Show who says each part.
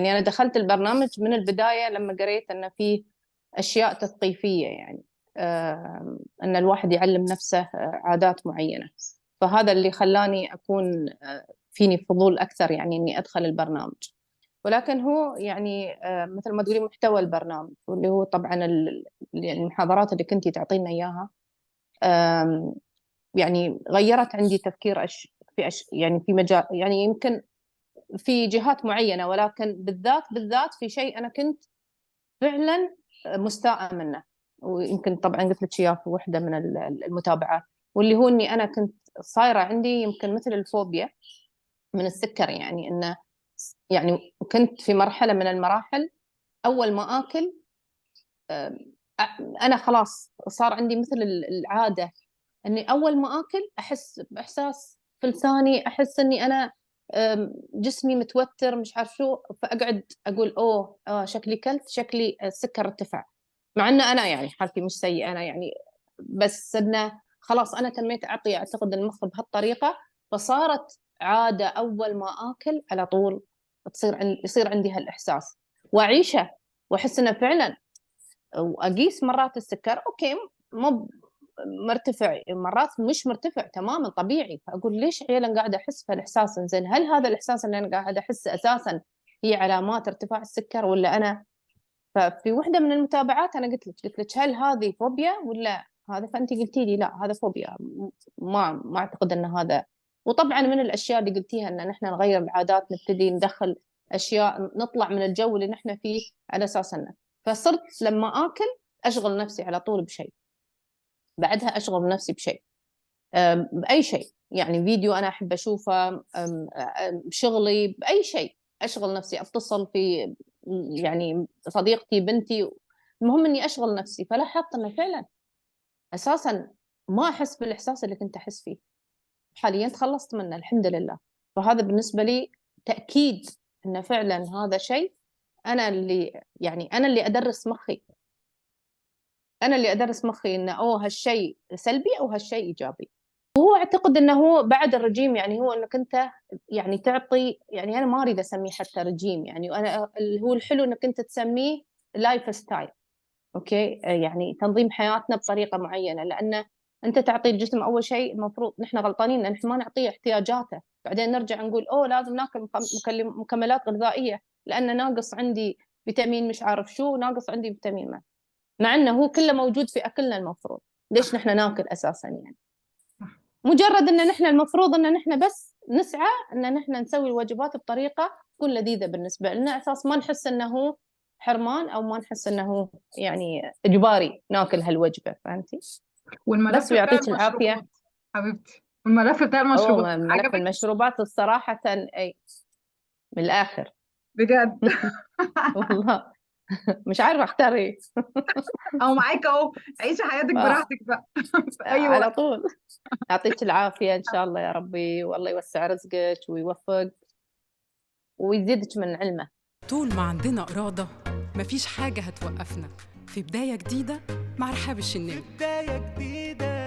Speaker 1: يعني أنا دخلت البرنامج من البداية لما قريت أن فيه أشياء تثقيفية، يعني أن الواحد يعلم نفسه عادات معينة. فهذا اللي خلاني أكون فيني فضول أكثر، يعني أني أدخل البرنامج. ولكن هو يعني مثل ما تقولي محتوى البرنامج، واللي هو طبعا المحاضرات اللي كنتي تعطينا إياها يعني غيرت عندي تفكير يعني في مجال، يعني يمكن في جهات معينة، ولكن بالذات في شيء أنا كنت فعلا مستاءة منه. ويمكن طبعا قلت لك إياه في وحدة من المتابعات، واللي هو إني أنا كنت صايرة عندي يمكن مثل الفوبيا من السكر. يعني إنه يعني كنت في مرحلة من المراحل أول ما آكل أنا خلاص صار عندي مثل العادة اني اول ما اكل احس باحساس في لساني، احس اني انا جسمي متوتر، مش عارف شو، فاقعد اقول اوه شكلي كلت، شكلي السكر ارتفع. مع ان انا يعني حالتي مش سيئه، انا يعني بس انه خلاص انا تميت اعطي اعتقد المخ بهالطريقه، فصارت عاده اول ما اكل على طول يصير عندي هالاحساس واعيشه، واحس انه فعلا. واقيس مرات السكر اوكي مو مرتفع، مرات مش مرتفع تماما طبيعي، فاقول ليش عيالا قاعده احس بهالاحساس؟ زين هل هذا الاحساس اللي انا قاعده احسه اساسا هي علامات ارتفاع السكر ولا انا؟ ففي وحده من المتابعات انا قلت لك هل هذه فوبيا ولا هذا؟ فانت قلتي لي لا هذا فوبيا، ما اعتقد ان هذا. وطبعا من الاشياء اللي قلتيها ان نحن نغير العادات، نبتدي ندخل اشياء، نطلع من الجو اللي نحن فيه على اساس انه. فصرت لما اكل اشغل نفسي على طول بشيء، بعدها اشغل نفسي بشيء، باي شيء، يعني فيديو انا احب اشوفه، شغلي، باي شيء اشغل نفسي، اتصل في يعني صديقتي بنتي، المهم اني اشغل نفسي. فلاحظت انه فعلا اساسا ما احس بالاحساس اللي كنت احس فيه، حاليا تخلصت منه الحمد لله. فهذا بالنسبه لي تاكيد انه فعلا هذا شيء انا اللي ادرس مخي، انا اللي ادرس مخي انه اوه هالشيء سلبي او هالشيء ايجابي. هو اعتقد انه هو بعد الرجيم، يعني هو انك انت يعني تعطي، يعني انا ما اريد اسميه حتى رجيم، يعني انا هو الحلو انك انت تسميه لايف ستايل. اوكي يعني تنظيم حياتنا بطريقه معينه، لان انت تعطي الجسم اول شيء، المفروض نحن غلطانين ان نحن ما نعطيه احتياجاته، بعدين نرجع نقول اوه لازم ناكل مكملات غذائيه لان ناقص عندي فيتامين مش عارف شو، ناقص عندي فيتامين ما، مع انه هو كله موجود في اكلنا المفروض. ليش نحن ناكل اساسا؟ يعني مجرد ان نحن المفروض ان نحن بس نسعى ان نحن نسوي الوجبات بطريقه تكون لذيذه بالنسبه لنا، اساس ما نحس انه حرمان او ما نحس انه يعني اجباري ناكل هالوجبه، فهمتي؟
Speaker 2: والملف
Speaker 1: بس
Speaker 2: بتاع
Speaker 1: ويعطيك العافيه.
Speaker 2: المشروبات حبيبتي، والملف بتاع
Speaker 1: او
Speaker 2: المشروبات
Speaker 1: ملف
Speaker 2: عجبك؟
Speaker 1: المشروبات الصراحه اي من الاخر.
Speaker 2: بجد.
Speaker 1: والله مش عارفه اختار ايه.
Speaker 2: او معاك اهو، عيشي حياتك
Speaker 1: اه
Speaker 2: براحتك بقى في اي
Speaker 1: على
Speaker 2: وقت.
Speaker 1: طول. يعطيك العافيه ان شاء الله يا ربي، والله يوسع رزقك ويوفق ويزيدك من علمه.
Speaker 3: طول ما عندنا إرادة مفيش حاجة هتوقفنا في بداية جديدة مع رحاب الشناوي.
Speaker 4: في بداية جديدة